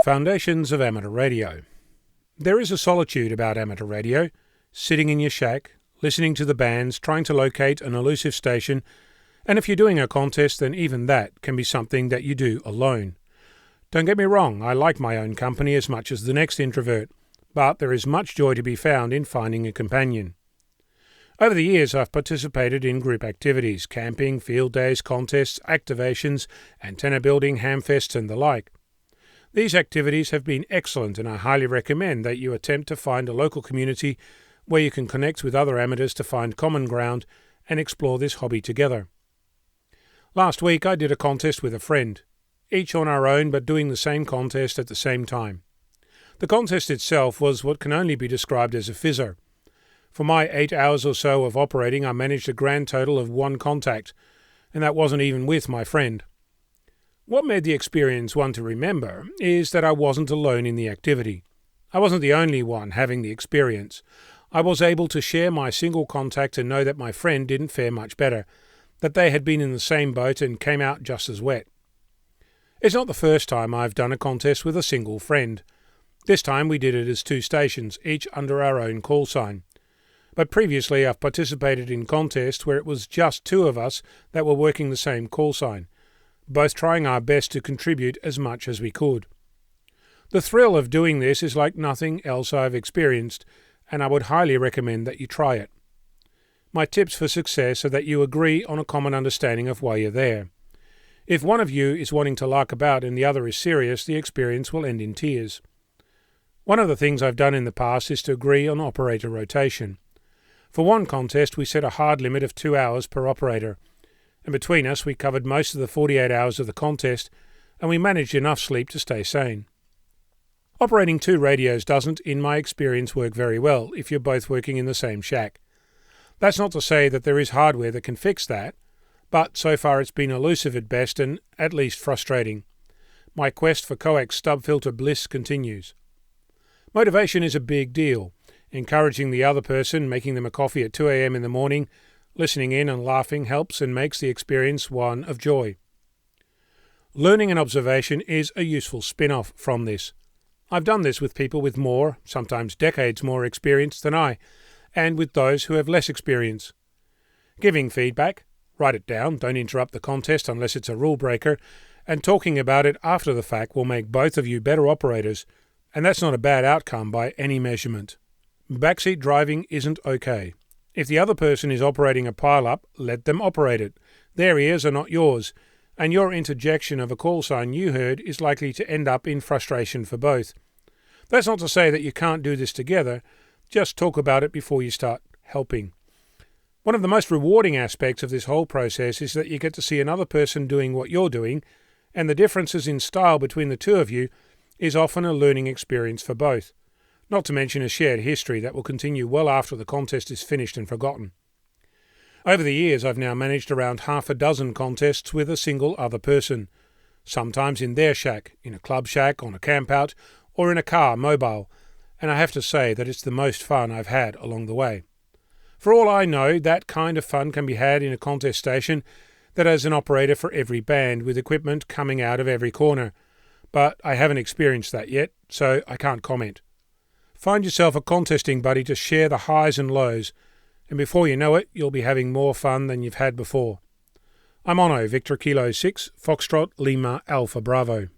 Foundations of Amateur Radio. There is a solitude about amateur radio, sitting in your shack, listening to the bands, trying to locate an elusive station, and if you're doing a contest, then even that can be something that you do alone. Don't get me wrong, I like my own company as much as the next introvert, but there is much joy to be found in finding a companion. Over the years, I've participated in group activities, camping, field days, contests, activations, antenna building, hamfests, and the like. These activities have been excellent, and I highly recommend that you attempt to find a local community where you can connect with other amateurs to find common ground and explore this hobby together. Last week I did a contest with a friend, each on our own but doing the same contest at the same time. The contest itself was what can only be described as a fizzer. For my 8 hours or so of operating, I managed a grand total of 1 contact, and that wasn't even with my friend. What made the experience one to remember is that I wasn't alone in the activity. I wasn't the only one having the experience. I was able to share my single contact and know that my friend didn't fare much better, that they had been in the same boat and came out just as wet. It's not the first time I've done a contest with a single friend. This time we did it as 2 stations, each under our own call sign. But previously I've participated in contests where it was just 2 of us that were working the same call sign, both trying our best to contribute as much as we could. The thrill of doing this is like nothing else I've experienced, and I would highly recommend that you try it. My tips for success are that you agree on a common understanding of why you're there. If one of you is wanting to lark about and the other is serious, the experience will end in tears. One of the things I've done in the past is to agree on operator rotation. For one contest we set a hard limit of 2 hours per operator, and between us we covered most of the 48 hours of the contest, and we managed enough sleep to stay sane. Operating 2 radios doesn't, in my experience, work very well if you're both working in the same shack. That's not to say that there is hardware that can fix that, but so far it's been elusive at best and at least frustrating. My quest for coax stub filter bliss continues. Motivation is a big deal. Encouraging the other person, making them a coffee at 2 a.m. in the morning, listening in and laughing helps and makes the experience one of joy. Learning and observation is a useful spin-off from this. I've done this with people with more, sometimes decades more experience than I, and with those who have less experience. Giving feedback, write it down, don't interrupt the contest unless it's a rule breaker, and talking about it after the fact will make both of you better operators, and that's not a bad outcome by any measurement. Backseat driving isn't okay. If the other person is operating a pile-up, let them operate it. Their ears are not yours, and your interjection of a call sign you heard is likely to end up in frustration for both. That's not to say that you can't do this together, just talk about it before you start helping. One of the most rewarding aspects of this whole process is that you get to see another person doing what you're doing, and the differences in style between the 2 of you is often a learning experience for both. Not to mention a shared history that will continue well after the contest is finished and forgotten. Over the years I've now managed around half a dozen contests with a single other person, sometimes in their shack, in a club shack, on a campout, or in a car mobile, and I have to say that it's the most fun I've had along the way. For all I know, that kind of fun can be had in a contest station that has an operator for every band with equipment coming out of every corner, but I haven't experienced that yet, so I can't comment. Find yourself a contesting buddy to share the highs and lows, and before you know it, you'll be having more fun than you've had before. I'm Ono, Victor Kilo 6, Foxtrot Lima Alpha Bravo.